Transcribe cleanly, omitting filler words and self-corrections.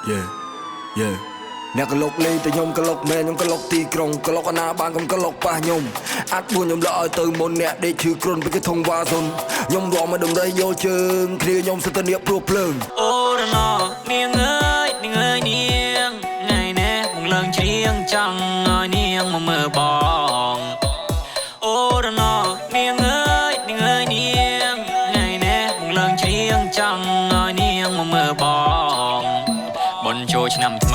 Yeah Yeah អ្នកកលុកលេងតែខ្ញុំកលុកមែនខ្ញុំកលុកទីក្រុងកលុកអាណាបានកុំកលុកប៉ះខ្ញុំអាចបួនខ្ញុំលក់ឲ្យទៅមុនអ្នកដេកឈឺគ្រុនពីគេធំវ៉ាសុនខ្ញុំរំមកដំរីយកជើងគ្នាខ្ញុំសិតតែនៀកព្រោះភ្លើងអូរណោនាងអើយនាងអើយនាងថ្ងៃនេះមកឡើងច្រៀងចង់ឲ្យនាងមកមើលបងអូរណោនាងអើយនាងអើយនាងថ្ងៃនេះមកឡើងច្រៀងចង់ឲ្យនាងមកមើលបងបុណ្យចូលឆ្នាំថ្មី